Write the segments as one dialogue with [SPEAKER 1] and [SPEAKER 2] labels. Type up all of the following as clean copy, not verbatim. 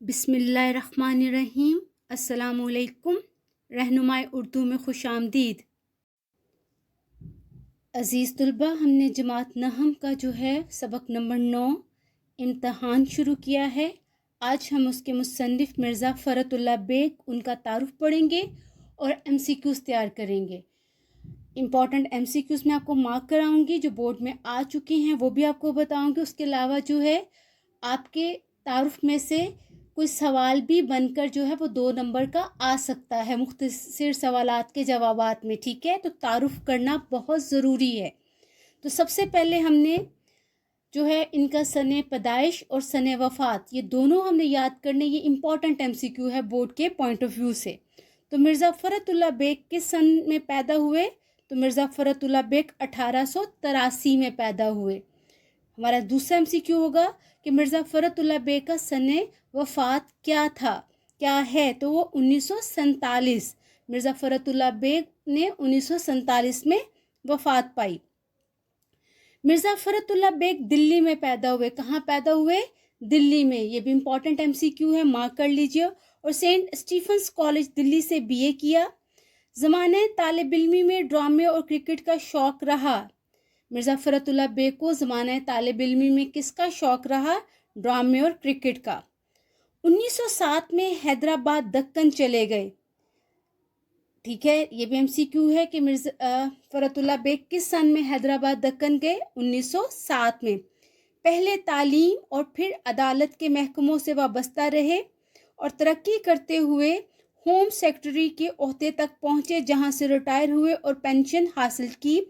[SPEAKER 1] बिस्मिल्लाहिर्रहमानिर्रहीम। अस्सलामुअलैकुम। रहनुमाए उर्दू में खुश आमदीद। अज़ीज़ तलबा, हमने जमात नहम का जो है सबक नंबर 9 इम्तहान शुरू किया है। आज हम उसके मुसन्निफ़ मिर्ज़ा फ़रतुल्लाह बेग उनका तारुफ़ पढ़ेंगे और MCQs तैयार करेंगे। इम्पॉर्टेंट MCQs मैं आपको मार्क कराऊंगी, जो बोर्ड में आ चुके हैं वो भी आपको बताऊंगी। उसके अलावा जो है आपके तारुफ़ में से कोई सवाल भी बनकर जो है वो 2 नंबर का आ सकता है मुख्तसर सवालात के जवाबात में। ठीक है, तो तारुफ़ करना बहुत ज़रूरी है। तो सबसे पहले हमने जो है इनका सने पैदाइश और सने वफ़ात, ये दोनों हमने याद करने। ये इम्पॉर्टेंट MCQ है बोर्ड के पॉइंट ऑफ व्यू से। तो मिर्ज़ा फ़रतुल्लाह बेग किस सन में पैदा हुए? तो मिर्ज़ा फ़रतुल्लाह बेग 1883 में पैदा हुए। हमारा दूसरा MCQ होगा कि मिर्ज़ा फ़रतुल्लाह बेग का सने वफ़ात क्या था, क्या है? तो वो 1947। मिर्ज़ा फ़रतुल्लाह बेग ने 1947 में वफ़ात पाई। मिर्ज़ा फ़रतुल्लाह बेग दिल्ली में पैदा हुए। कहाँ पैदा हुए? दिल्ली में। ये भी इम्पॉर्टेंट MCQ है, मार्क कर लीजिए। और सेंट स्टीफन्स कॉलेज दिल्ली से BA किया। ज़माने तालिब इल्मी में ड्रामे और क्रिकेट का शौक़ रहा। मिर्ज़ा फ़रतुल्लाह बेग को ज़माने तालिब इल्मी में किसका शौक़ रहा? ड्रामे और क्रिकेट का। 1907 में हैदराबाद दक्कन चले गए। ठीक है, ये भी MCQ है कि मिर्ज़ा फ़रतुल्लाह बेग किस सन में हैदराबाद दक्कन गए? 1907 में। पहले तालीम और फिर अदालत के महकमों से वाबस्ता रहे और तरक्की करते हुए होम सेक्रेटरी के ओहदे तक पहुँचे, जहाँ से रिटायर हुए और पेंशन हासिल की।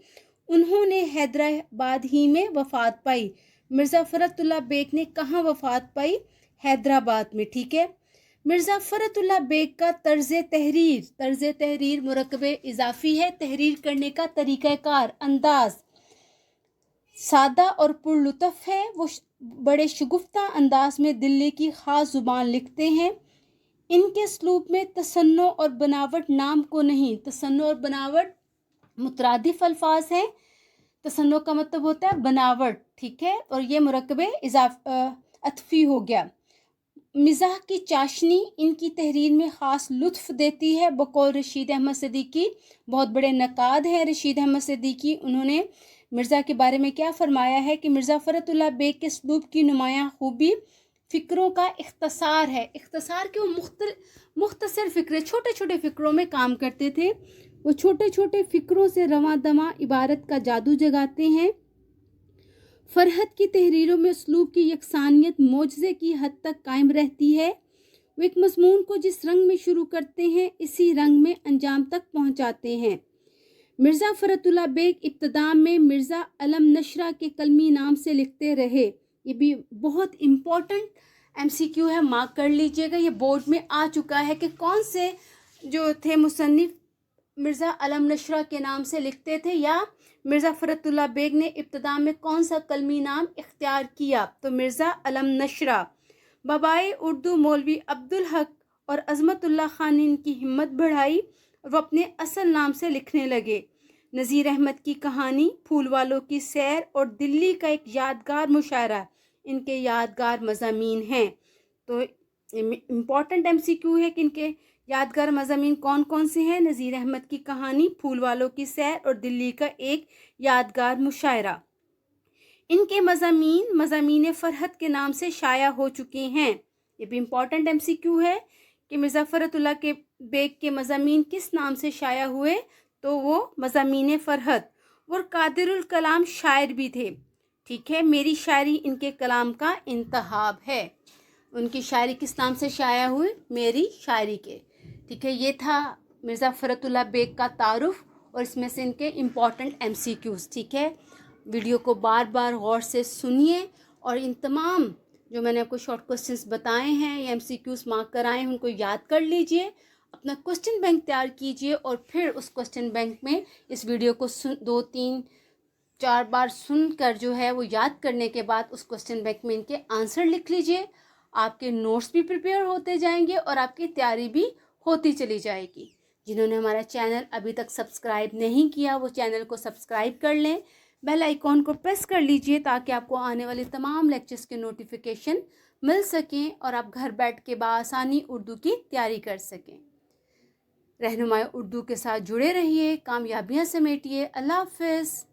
[SPEAKER 1] उन्होंने हैदराबाद ही में वफ़ात पाई। मिर्ज़ा फ़रतुल्लाह बेग ने कहाँ वफ़ात पाई? हैदराबाद में। ठीक है। मिर्ज़ा फ़रतुल्लाह बेग का तर्ज़ तहरीर मुरक्कबे इजाफ़ी है। तहरीर करने का तरीक़ाकार, अंदाज़ सादा और पुरलुत्फ़ है। वो बड़े शगुफ्ता अंदाज़ में दिल्ली की ख़ास ज़ुबान लिखते हैं। इनके स्लूब में तसन्नो और बनावट नाम को नहीं। तसन्नो और बनावट मुतरादिफ अल्फाज हैं। तसन्नो का मतलब होता है बनावट, ठीक है, और ये मुरक्कबे अतफ़ी हो गया। मिज़ाह की चाशनी इनकी तहरीर में ख़ास लुत्फ़ देती है। बकौल रशीद अहमद सिद्दीकी, बहुत बड़े नक़ाद हैं रशीद अहमद सिद्दीकी। उन्होंने मिर्ज़ा के बारे में क्या फ़रमाया है कि मिर्ज़ा फ़रतुल्लाह बेग के स्लूब की नुमायाँ खूबी फ़िक्रों का इख्तसार है। इख्तसार के वो मुख्तसर फ़िक्रे, छोटे छोटे फ़िक्रों में काम करते थे। वो छोटे छोटे फ़िक्रों से रवां दमा इबारत का जादू जगाते हैं। फ़रहत की तहरीरों में उसलूब की यकसानियत मोजज़े की हद तक कायम रहती है। वो एक मज़मून को जिस रंग में शुरू करते हैं, इसी रंग में अंजाम तक पहुंचाते हैं। मिर्ज़ा फ़रतुल्लाह बेग इब्तिदा में मिर्ज़ा अलम नशरा के कलमी नाम से लिखते रहे। ये भी बहुत इम्पोर्टेंट MCQ है, मार्क कर लीजिएगा। ये बोर्ड में आ चुका है कि कौन से जो थे मुसन्निफ़ मिर्ज़ा अलम नशरा के नाम से लिखते थे, या मिर्ज़ा फ़रतुल्लाह बेग ने इब्तिदा में कौन सा कलमी नाम इख्तियार किया? तो मिर्ज़ा अलम नशरा। बबाए उर्दू मौलवी अब्दुल हक और अज़मतुल्लाह खान ने इनकी हिम्मत बढ़ाई और वो अपने असल नाम से लिखने लगे। नज़ीर अहमद की कहानी, फूल वालों की सैर और दिल्ली का एक यादगार मुशायरा इनके यादगार मज़ामीन हैं। तो इम्पॉर्टेंट MCQ है कि इनके यादगार मज़ामीन कौन कौन से हैं? नज़ीर अहमद की कहानी, फूल वालों की सैर और दिल्ली का एक यादगार मुशायरा। इनके मज़ामीन फ़रहत के नाम से शाया हो चुके हैं। ये भी इम्पॉर्टेंट MCQ है कि मिर्ज़ा फ़रतुल्लाह के बेग के मज़ामीन किस नाम से शाया हुए? तो वो मज़ामीन फ़रहत। और कादिरुल कलाम शायर भी थे। ठीक है, मेरी शायरी इनके कलाम का इंतहाब है। उनकी शायरी किस नाम से शाया हुई? मेरी शायरी के। ठीक है, ये था मिर्ज़ा फ़रतुल्लाह बेग का तारुफ़ और इसमें से इनके इम्पॉर्टेंट MCQs। ठीक है, वीडियो को बार बार गौर से सुनिए और इन तमाम जो मैंने आपको शॉर्ट क्वेश्चंस बताए हैं या MCQs मार्क कराए हैं उनको याद कर लीजिए। अपना क्वेश्चन बैंक तैयार कीजिए और फिर उस क्वेश्चन बैंक में इस वीडियो को 2, 3, 4 बार सुनकर जो है वो याद करने के बाद उस क्वेश्चन बैंक में इनके आंसर लिख लीजिए। आपके नोट्स भी प्रिपेयर होते जाएंगे और आपकी तैयारी भी होती चली जाएगी। जिन्होंने हमारा चैनल अभी तक सब्सक्राइब नहीं किया वो चैनल को सब्सक्राइब कर लें, बेल आइकॉन को प्रेस कर लीजिए ताकि आपको आने वाले तमाम लेक्चर्स के नोटिफिकेशन مل سکیں اور آپ گھر بیٹھ کے بآسانی اردو کی تیاری کر سکیں۔ رہنمائی اردو کے ساتھ جڑے رہیے، کامیابیاں سمیٹیے۔ اللہ حافظ۔